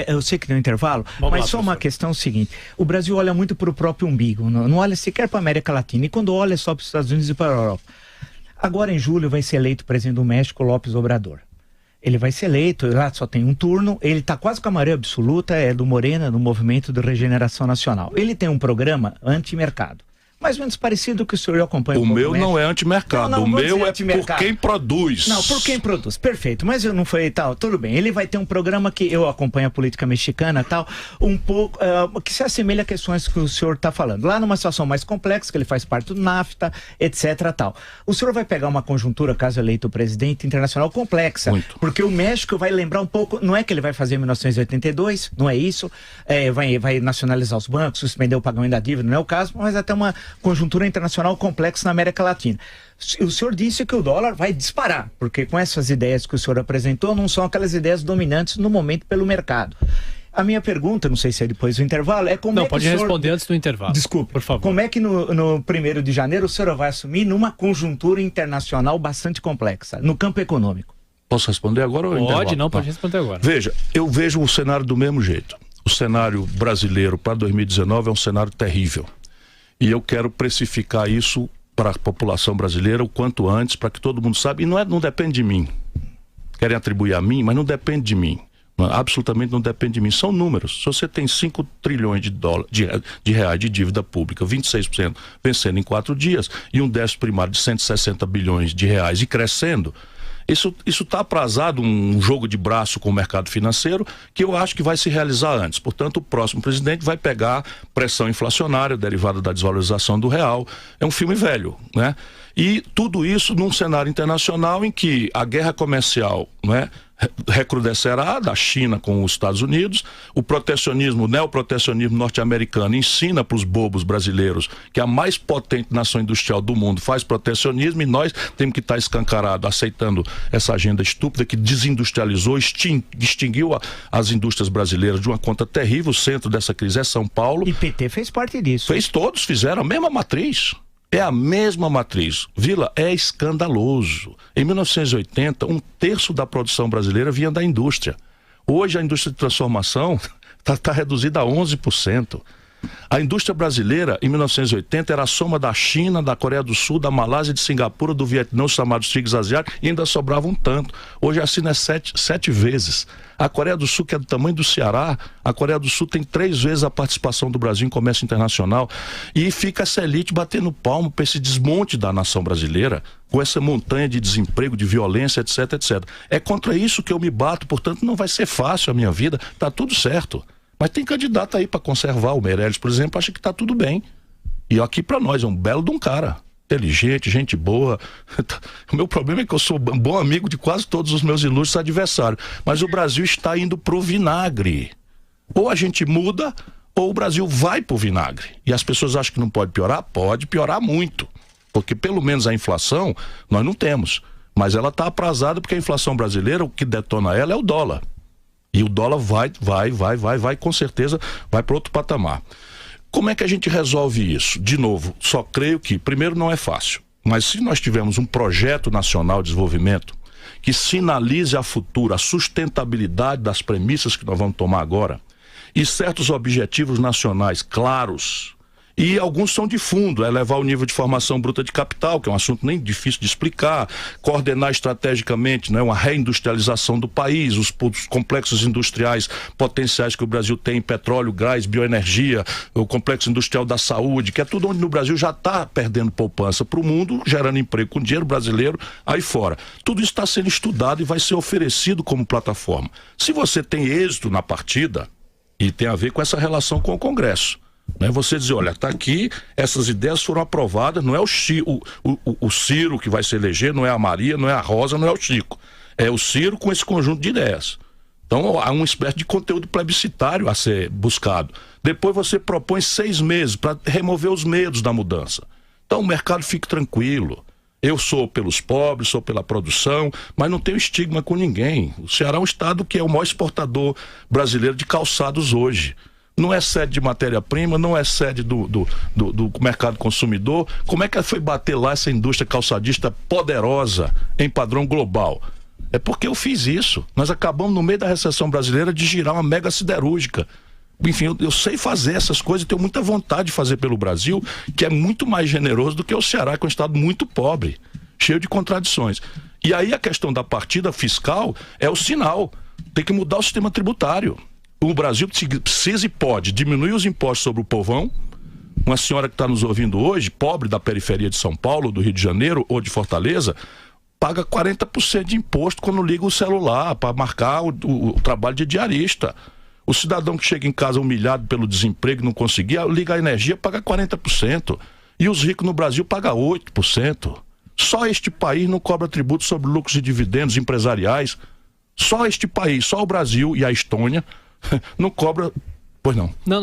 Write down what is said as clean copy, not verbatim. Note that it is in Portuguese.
Eu sei que tem um intervalo, Vamos mas lá, só uma professor. questão seguinte: o Brasil olha muito para o próprio umbigo, não olha sequer para a América Latina, e quando olha só para os Estados Unidos e para a Europa. Agora em julho vai ser eleito o presidente do México, López Obrador. Ele vai ser eleito, lá só tem um turno, ele está quase com a maioria absoluta, é do Morena, do Movimento de Regeneração Nacional. Ele tem um programa anti-mercado, mais ou menos parecido que o senhor acompanha. O meu não é antimercado, o meu é por quem produz. Não, por quem produz, perfeito, mas eu não falei tal, tudo bem, ele vai ter um programa que eu acompanho a política mexicana tal, um pouco, que se assemelha a questões que o senhor está falando, lá numa situação mais complexa, que ele faz parte do NAFTA, etc tal. O senhor vai pegar uma conjuntura, caso eleito o presidente, internacional complexa, muito, porque o México vai lembrar um pouco, não é que ele vai fazer em 1982, não é isso, vai nacionalizar os bancos, suspender o pagamento da dívida, não é o caso, mas até uma conjuntura internacional complexa na América Latina. O senhor disse que o dólar vai disparar, porque com essas ideias que o senhor apresentou, não são aquelas ideias dominantes no momento pelo mercado. A minha pergunta, não sei se é depois do intervalo, é como não, é que pode o senhor... responder antes do intervalo. Desculpe, por favor. Como é que no 1º de janeiro o senhor vai assumir numa conjuntura internacional bastante complexa, no campo econômico? Posso responder agora ou Pode, não, pode responder agora. Veja, eu vejo o cenário do mesmo jeito. O cenário brasileiro para 2019 é um cenário terrível. E eu quero precificar isso para a população brasileira o quanto antes, para que todo mundo saiba. E não depende de mim. Querem atribuir a mim, mas não depende de mim. Absolutamente não depende de mim. São números. Se você tem 5 trilhões de reais de dívida pública, 26% vencendo em 4 dias, e um déficit primário de 160 bilhões de reais e crescendo, isso está aprazado, um jogo de braço com o mercado financeiro, que eu acho que vai se realizar antes. Portanto, o próximo presidente vai pegar pressão inflacionária derivada da desvalorização do real. É um filme velho, né? E tudo isso num cenário internacional em que a guerra comercial, né, recrudescerá da China com os Estados Unidos, o protecionismo, o neoprotecionismo norte-americano ensina para os bobos brasileiros que a mais potente nação industrial do mundo faz protecionismo, e nós temos que estar escancarados aceitando essa agenda estúpida que desindustrializou, extinguiu as indústrias brasileiras de uma conta terrível. O centro dessa crise é São Paulo. E PT fez parte disso. Todos fizeram a mesma matriz. É a mesma matriz. Vila, é escandaloso. Em 1980, 1/3 da produção brasileira vinha da indústria. Hoje a indústria de transformação está reduzida a 11%. A indústria brasileira, em 1980, era a soma da China, da Coreia do Sul, da Malásia, de Singapura, do Vietnã, os chamados tigres asiáticos, e ainda sobrava um tanto. Hoje a China é 7 vezes. A Coreia do Sul, que é do tamanho do Ceará, a Coreia do Sul tem 3 vezes a participação do Brasil em comércio internacional, e fica essa elite batendo palmo para esse desmonte da nação brasileira, com essa montanha de desemprego, de violência, etc, etc. É contra isso que eu me bato, portanto não vai ser fácil a minha vida, tá tudo certo. Mas tem candidato aí para conservar. O Meirelles, por exemplo, acha que tá tudo bem. E aqui para nós é um belo de um cara. Inteligente, gente boa. O meu problema é que eu sou bom amigo de quase todos os meus ilustres adversários. Mas o Brasil está indo pro vinagre. Ou a gente muda, ou o Brasil vai pro vinagre. E as pessoas acham que não pode piorar? Pode piorar muito. Porque pelo menos a inflação nós não temos. Mas ela está aprazada porque a inflação brasileira, o que detona ela é o dólar. E o dólar vai, com certeza, vai para outro patamar. Como é que a gente resolve isso? De novo, só creio que, primeiro, não é fácil. Mas se nós tivermos um projeto nacional de desenvolvimento que sinalize a futuro a sustentabilidade das premissas que nós vamos tomar agora, e certos objetivos nacionais claros, e alguns são de fundo, elevar o nível de formação bruta de capital, que é um assunto nem difícil de explicar, coordenar estrategicamente, né, uma reindustrialização do país, os complexos industriais potenciais que o Brasil tem, petróleo, gás, bioenergia, o complexo industrial da saúde, que é tudo onde no Brasil já está perdendo poupança para o mundo, gerando emprego com dinheiro brasileiro aí fora. Tudo isso está sendo estudado e vai ser oferecido como plataforma. Se você tem êxito na partida, e tem a ver com essa relação com o Congresso, né? Você dizer, olha, tá aqui, essas ideias foram aprovadas, não é o Ciro que vai se eleger, não é a Maria, não é a Rosa, não é o Chico, é o Ciro com esse conjunto de ideias. Então há uma espécie de conteúdo plebiscitário a ser buscado. Depois você propõe 6 meses para remover os medos da mudança. Então o mercado fique tranquilo. Eu sou pelos pobres, sou pela produção, mas não tenho estigma com ninguém. O Ceará é um estado que é o maior exportador brasileiro de calçados hoje. Não é sede de matéria-prima, não é sede do mercado consumidor. Como é que foi bater lá essa indústria calçadista poderosa em padrão global? É porque eu fiz isso. Nós acabamos, no meio da recessão brasileira, de girar uma mega siderúrgica. Enfim, eu sei fazer essas coisas, tenho muita vontade de fazer pelo Brasil, que é muito mais generoso do que o Ceará, que é um estado muito pobre, cheio de contradições. E aí a questão da partida fiscal é o sinal. Tem que mudar o sistema tributário. O Brasil precisa e pode diminuir os impostos sobre o povão. Uma senhora que está nos ouvindo hoje, pobre da periferia de São Paulo, do Rio de Janeiro ou de Fortaleza, paga 40% de imposto quando liga o celular para marcar o trabalho de diarista. O cidadão que chega em casa humilhado pelo desemprego e não conseguia, liga a energia, paga 40%. E os ricos no Brasil pagam 8%. Só este país não cobra tributo sobre lucros e dividendos empresariais. Só este país, só o Brasil e a Estônia não cobra... Pois não. Não.